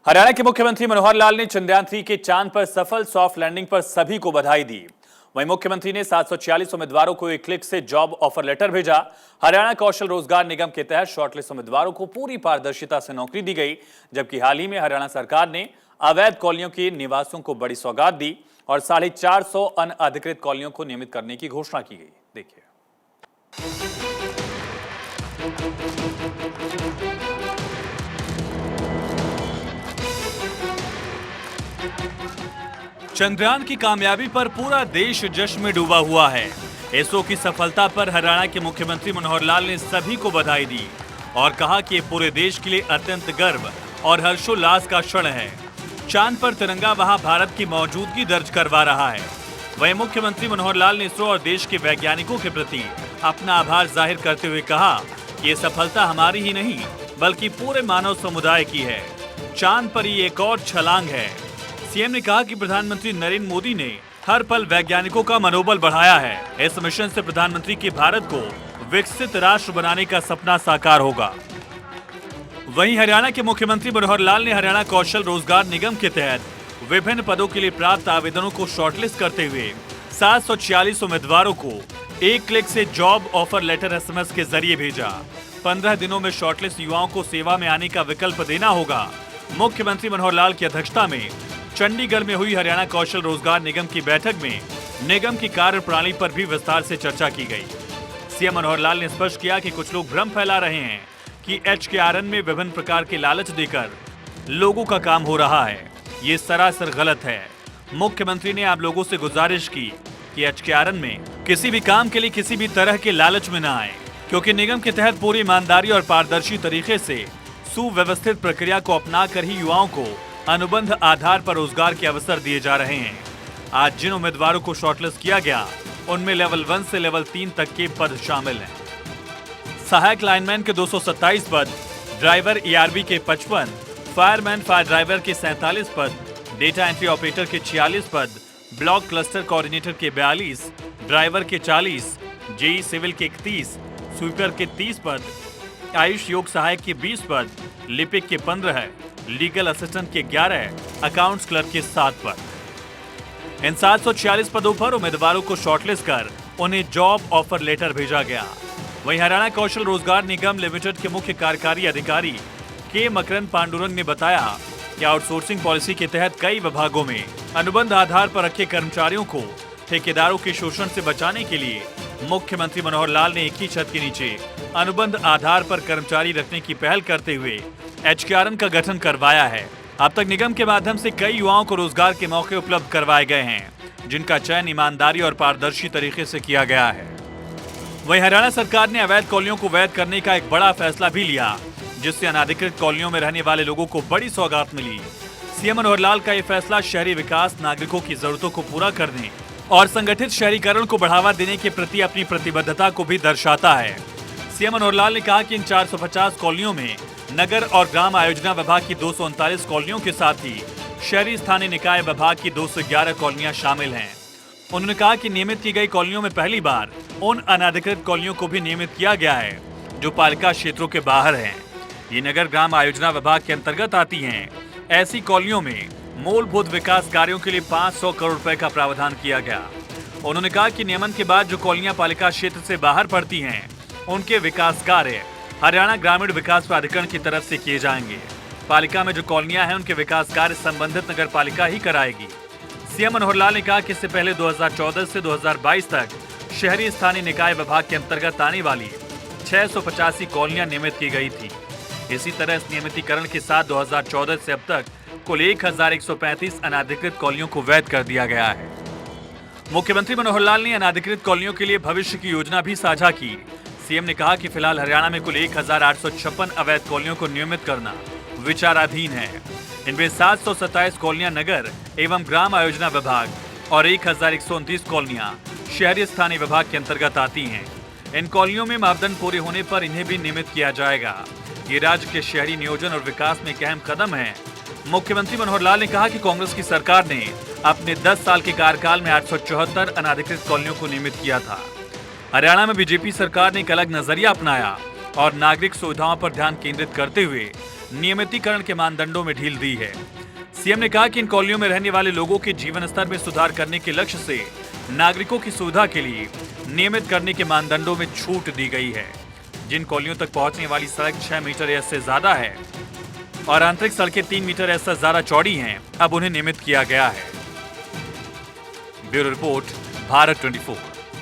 हरियाणा के मुख्यमंत्री मनोहर लाल ने चंद्रयान-3 के चांद पर सफल सॉफ्ट लैंडिंग पर सभी को बधाई दी। वहीं मुख्यमंत्री ने 746 उम्मीदवारों को एक क्लिक से जॉब ऑफर लेटर भेजा। हरियाणा कौशल रोजगार निगम के तहत शॉर्टलिस्ट उम्मीदवारों को पूरी पारदर्शिता से नौकरी दी गई, जबकि हाल ही में हरियाणा सरकार ने अवैध कॉलोनियों के निवासियों को बड़ी सौगात दी और 450 अनअधिकृत कॉलोनियों को नियमित करने की घोषणा की गई। देखिए। चंद्रयान की कामयाबी पर पूरा देश जश्न में डूबा हुआ है। इसरो की सफलता पर हरियाणा के मुख्यमंत्री मनोहर लाल ने सभी को बधाई दी और कहा कि ये पूरे देश के लिए अत्यंत गर्व और हर्षोल्लास का क्षण है। चांद पर तिरंगा वहां भारत की मौजूदगी दर्ज करवा रहा है। वहीं मुख्यमंत्री मनोहर लाल ने इसरो और देश के वैज्ञानिकों के प्रति अपना आभार जाहिर करते हुए कहा कि ये सफलता हमारी ही नहीं बल्कि पूरे मानव समुदाय की है। चांद पर ये एक और छलांग है। सीएम ने कहा कि प्रधानमंत्री नरेंद्र मोदी ने हर पल वैज्ञानिकों का मनोबल बढ़ाया है। इस मिशन से प्रधानमंत्री के भारत को विकसित राष्ट्र बनाने का सपना साकार होगा। वहीं हरियाणा के मुख्यमंत्री मनोहर लाल ने हरियाणा कौशल रोजगार निगम के तहत विभिन्न पदों के लिए प्राप्त आवेदनों को शॉर्टलिस्ट करते हुए 746 उम्मीदवारों को एक क्लिक से जॉब ऑफर लेटर SMS के जरिए भेजा। 15 दिनों में शॉर्टलिस्ट युवाओं को सेवा में आने का विकल्प देना होगा। मुख्यमंत्री मनोहर लाल की अध्यक्षता में चंडीगढ़ में हुई हरियाणा कौशल रोजगार निगम की बैठक में निगम की कार्य प्रणाली पर भी विस्तार से चर्चा की गई। सीएम मनोहर लाल ने स्पष्ट किया कि कुछ लोग भ्रम फैला रहे हैं कि HKRN में विभिन्न प्रकार के लालच देकर लोगों का काम हो रहा है। ये सरासर गलत है। मुख्यमंत्री ने आप लोगों से गुजारिश की कि HKRN में किसी भी काम के लिए किसी भी तरह के लालच में न आए, क्योंकि निगम के तहत पूरी ईमानदारी और पारदर्शी तरीके से सुव्यवस्थित प्रक्रिया को अपनाकर ही युवाओं को अनुबंध आधार पर रोजगार के अवसर दिए जा रहे हैं। आज जिन उम्मीदवारों को शॉर्टलिस्ट किया गया उनमें लेवल 1 से लेवल 3 तक के पद शामिल हैं। सहायक लाइनमैन के 227 पद, ड्राइवर ERB के 55, फायरमैन फायर ड्राइवर के 47 पद, डेटा एंट्री ऑपरेटर के 46 पद, ब्लॉक क्लस्टर कोऑर्डिनेटर के 42, ड्राइवर के 40, JE सिविल के 31, स्वीपर के 30 पद, आयुष योग सहायक के 20 पद, लिपिक के 15, लीगल असिस्टेंट के 11, अकाउंट्स क्लर्क के 7 पद। इन 746 पदों पर उम्मीदवारों को शॉर्टलिस्ट कर उन्हें जॉब ऑफर लेटर भेजा गया। वहीं हरियाणा कौशल रोजगार निगम लिमिटेड के मुख्य कार्यकारी अधिकारी के मकरंद पांडुरंग ने बताया कि आउटसोर्सिंग पॉलिसी के तहत कई विभागों में अनुबंध आधार पर रखे कर्मचारियों को ठेकेदारों के शोषण से बचाने के लिए मुख्यमंत्री मनोहर लाल ने एक ही छत के नीचे अनुबंध आधार पर कर्मचारी रखने की पहल करते हुए HKRN का गठन करवाया है। अब तक निगम के माध्यम से कई युवाओं को रोजगार के मौके उपलब्ध करवाए गए हैं, जिनका चयन ईमानदारी और पारदर्शी तरीके से किया गया है। वहीं हरियाणा सरकार ने अवैध कॉलोनियों को वैध करने का एक बड़ा फैसला भी लिया, जिससे अनाधिकृत कॉलोनियों में रहने वाले लोगों को बड़ी सौगात मिली। सीएम मनोहर लाल का ये फैसला शहरी विकास, नागरिकों की जरूरतों को पूरा करने और संगठित शहरीकरण को बढ़ावा देने के प्रति अपनी प्रतिबद्धता को भी दर्शाता है। सीएम मनोहर लाल ने कहा कि इन 450 कॉलोनियों में नगर और ग्राम आयोजना विभाग की 239 कॉलोनियों के साथ ही शहरी स्थानीय निकाय विभाग की 211 कॉलोनियां शामिल हैं। उन्होंने कहा कि नियमित की गई कॉलोनियों में पहली बार उन अनाधिकृत कॉलोनियों को भी नियमित किया गया है जो पालिका क्षेत्रों के बाहर हैं। ये नगर ग्राम आयोजना विभाग के अंतर्गत आती हैं। ऐसी कॉलोनियों में मूलभूत विकास कार्यों के लिए 500 करोड़ रुपए का प्रावधान किया गया। उन्होंने कहा कि नियमन के बाद जो कॉलोनियां पालिका क्षेत्र से बाहर पड़ती हैं, उनके विकास कार्य हरियाणा ग्रामीण विकास प्राधिकरण की तरफ से किए जाएंगे। पालिका में जो कॉलोनियां हैं, उनके विकास कार्य संबंधित नगर पालिका ही कराएगी। सीएम मनोहर लाल ने कहा कि इससे पहले 2014 से 2022 तक शहरी स्थानीय निकाय विभाग के अंतर्गत आने वाली 685 कॉलोनियां नियमित की गई थी। इसी तरह इस नियमितीकरण के साथ 2014 से अब तक कुल 1135 अनाधिकृत कॉलोनियों को वैध कर दिया गया है। मुख्यमंत्री मनोहर लाल ने अनाधिकृत कॉलोनियों के लिए भविष्य की योजना भी साझा की। सीएम ने कहा कि फिलहाल हरियाणा में कुल 1856 अवैध कॉलोनियों को नियमित करना विचाराधीन है। इनमें 727 कॉलोनियां नगर एवं ग्राम आयोजना विभाग और 1129 कॉलोनियां शहरी स्थानीय विभाग के अंतर्गत आती हैं। इन कॉलोनियों में मापदंड पूरे होने पर इन्हें भी नियमित किया जाएगा। ये राज्य के शहरी नियोजन और विकास में एक अहम कदम है। मुख्यमंत्री मनोहर लाल ने कहा कि कांग्रेस की सरकार ने अपने 10 साल के कार्यकाल में 874 अनाधिकृत कॉलोनियों को नियमित किया था। हरियाणा में बीजेपी सरकार ने एक अलग नजरिया अपनाया और नागरिक सुविधाओं पर ध्यान केंद्रित करते हुए नियमितीकरण के मानदंडों में ढील दी है। सीएम ने कहा कि इन कॉलोनियों में रहने वाले लोगों के जीवन स्तर में सुधार करने के लक्ष्य से नागरिकों की सुविधा के लिए नियमित करने के मानदंडों में छूट दी गई है। जिन कॉलोनियों तक पहुंचने वाली सड़क 6 मीटर या इससे ज्यादा है और आंतरिक सड़कें 3 मीटर या इससे ज्यादा चौड़ी हैं, अब उन्हें नियमित किया गया है। Bureau report, Bharat 24।